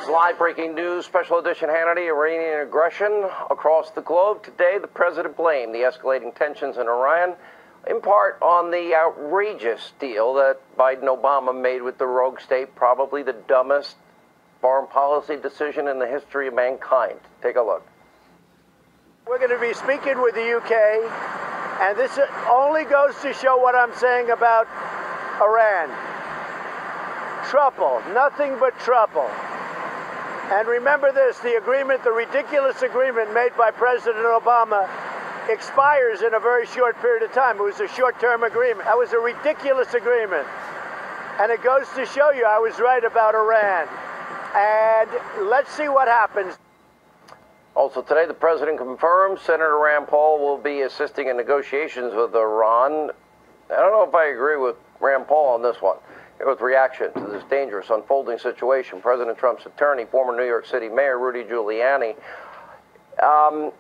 is live breaking news, special edition Hannity, Iranian aggression across the globe. Today, the president blamed the escalating tensions in Iran, in part on the outrageous deal that Biden-Obama made with the rogue state, probably the dumbest foreign policy decision in the history of mankind. Take a look. We're going to be speaking with the UK, and this only goes to show what I'm saying about Iran. Trouble, nothing but trouble. And remember this, the agreement, the ridiculous agreement made by President Obama expires in a very short period of time. It was a short-term agreement. That was a ridiculous agreement. And it goes to show you I was right about Iran. And let's see what happens. Also today, the president confirms Senator Rand Paul will be assisting in negotiations with Iran. I don't know if I agree with Rand Paul on this one. With reaction to this dangerous unfolding situation, President Trump's attorney, former New York City Mayor Rudy Giuliani, I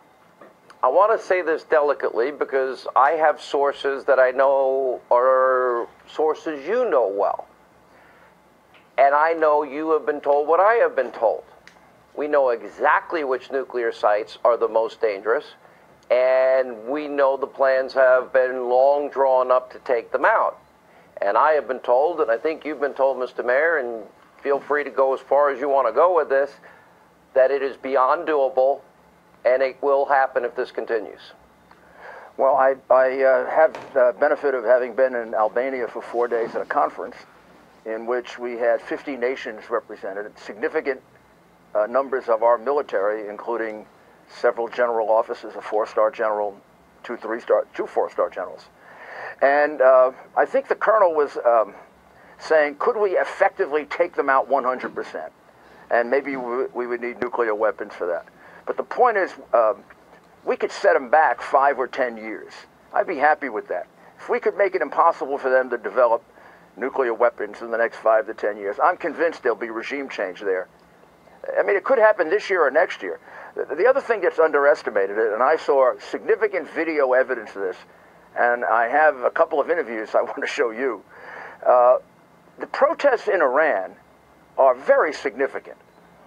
want to say this delicately because I have sources that I know are sources you know well. And I know you have been told what I have been told. We know exactly which nuclear sites are the most dangerous, and we know the plans have been long drawn up to take them out. And I have been told, and I think you've been told, Mr. Mayor, and feel free to go as far as you want to go with this, that it is beyond doable, and it will happen if this continues. Well, I have the benefit of having been in Albania for 4 days at a conference in which we had 50 nations represented, significant numbers of our military, including several general officers, a 4-star general, two 4-star generals. And I think the colonel was saying, could we effectively take them out 100%? And maybe we would need nuclear weapons for that. But the point is, we could set them back 5 or 10 years. I'd be happy with that. If we could make it impossible for them to develop nuclear weapons in the next 5 to 10 years, I'm convinced there'll be regime change there. I mean, it could happen this year or next year. The other thing that's underestimated, and I saw significant video evidence of this, and I have a couple of interviews I want to show you. The protests in Iran are very significant.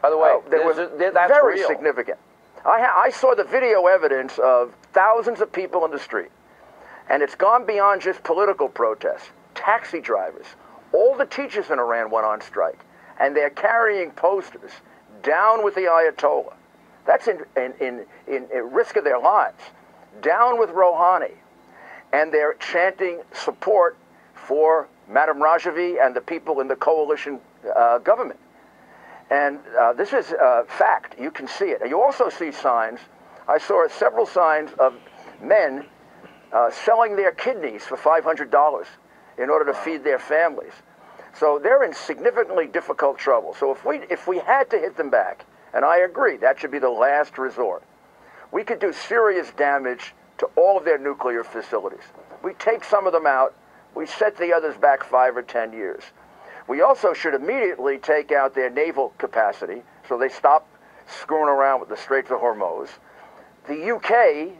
By the way, that's very significant. I saw the video evidence of thousands of people in the street, and it's gone beyond just political protests. Taxi drivers, all the teachers in Iran went on strike, and they're carrying posters, down with the Ayatollah. That's in risk of their lives. Down with Rouhani. And they're chanting support for Madam Rajavi and the people in the coalition government. And this is a fact. You can see it. And you also see signs. I saw several signs of men selling their kidneys for $500 in order to feed their families. So they're in significantly difficult trouble. So if we had to hit them back, and I agree, that should be the last resort, we could do serious damage to all of their nuclear facilities. We take some of them out, we set the others back 5 or 10 years. We also should immediately take out their naval capacity so they stop screwing around with the Straits of Hormuz. The UK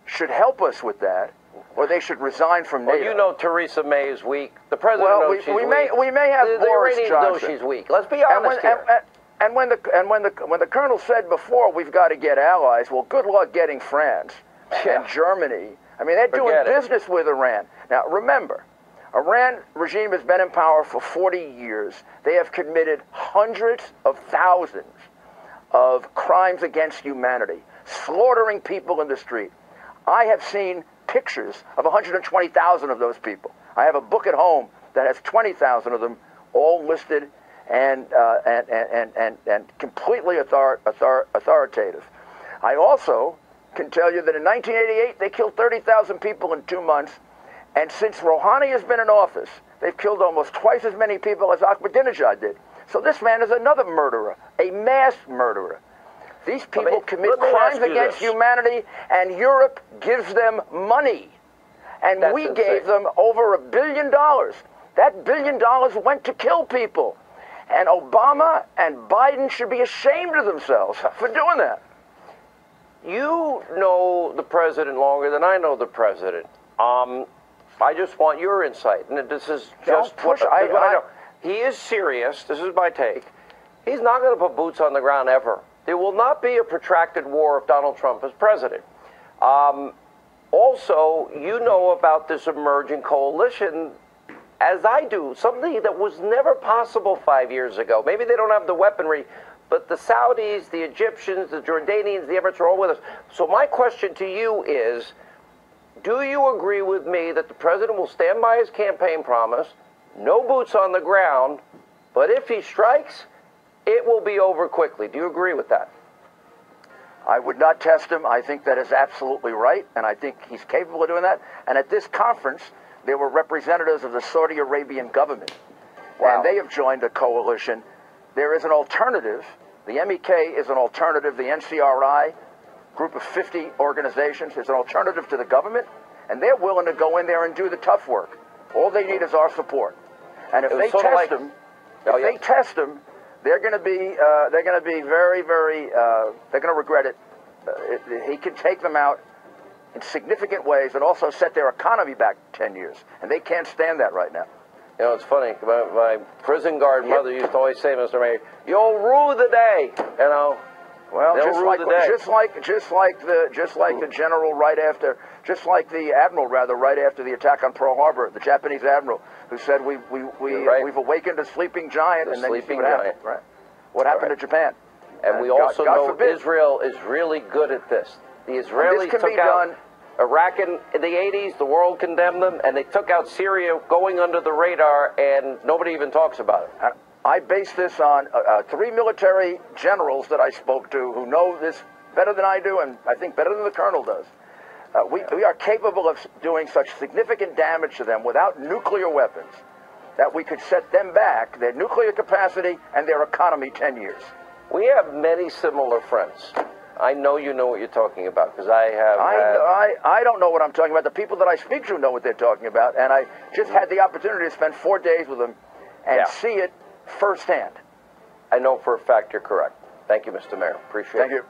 should help us with that, or they should resign from NATO. Well, you know Theresa May is weak. The president knows she's weak. We may have Boris Iranians Johnson. know she's weak. Let's be honest here. And when the colonel said before, we've got to get allies, well, good luck getting France and Germany. I mean, they're doing business with Iran. Now, remember, Iran regime has been in power for 40 years. They have committed hundreds of thousands of crimes against humanity, slaughtering people in the street. I have seen pictures of 120,000 of those people. I have a book at home that has 20,000 of them, all listed and completely authoritative. I also can tell you that in 1988 they killed 30,000 people in 2 months, and since Rouhani has been in office, they've killed almost twice as many people as Ahmadinejad did. So this man is another murderer, a mass murderer. These people commit crimes against humanity, and Europe gives them money. And we gave them over $1 billion. That $1 billion went to kill people. And Obama and Biden should be ashamed of themselves for doing that. You know the president longer than I know the president. I just want your insight. And this is just what I know. He is serious. This is my take. He's not going to put boots on the ground ever. There will not be a protracted war if Donald Trump is president. Also, you know about this emerging coalition, as I do, something that was never possible 5 years ago. Maybe they don't have the weaponry, but the Saudis, the Egyptians, the Jordanians, the Emirates are all with us. So my question to you is, do you agree with me that the president will stand by his campaign promise, no boots on the ground, but if he strikes, it will be over quickly? Do you agree with that? I would not test him. I think that is absolutely right, and I think he's capable of doing that. And at this conference, there were representatives of the Saudi Arabian government, and they have joined a coalition. There is an alternative. The MEK is an alternative. The NCRI, group of 50 organizations, is an alternative to the government, and they're willing to go in there and do the tough work. All they need is our support. And if they test him, they test him, they're going to be very, very. They're going to regret it. He can take them out in significant ways and also set their economy back 10 years, and they can't stand that right now. You know, it's funny. My prison guard mother used to always say, Mr. Mayor, "You'll rue the day." You know. Well, just like the general just like the admiral right after the attack on Pearl Harbor, the Japanese admiral who said we've awakened a sleeping giant, and then you see what happened. Right. What happened to Japan? And we also know Israel is really good at this. The Israelis took out Iraq in the 80s. The world condemned them, and they took out Syria going under the radar, and nobody even talks about it. I base this on 3 military generals that I spoke to who know this better than I do, and I think better than the colonel does. We are capable of doing such significant damage to them without nuclear weapons that we could set them back, their nuclear capacity and their economy 10 years. We have many similar friends. I know you know what you're talking about, because I have. I don't know what I'm talking about. The people that I speak to know what they're talking about, and I just had the opportunity to spend 4 days with them and see it firsthand. I know for a fact you're correct. Thank you, Mr. Mayor. Appreciate it. Thank you.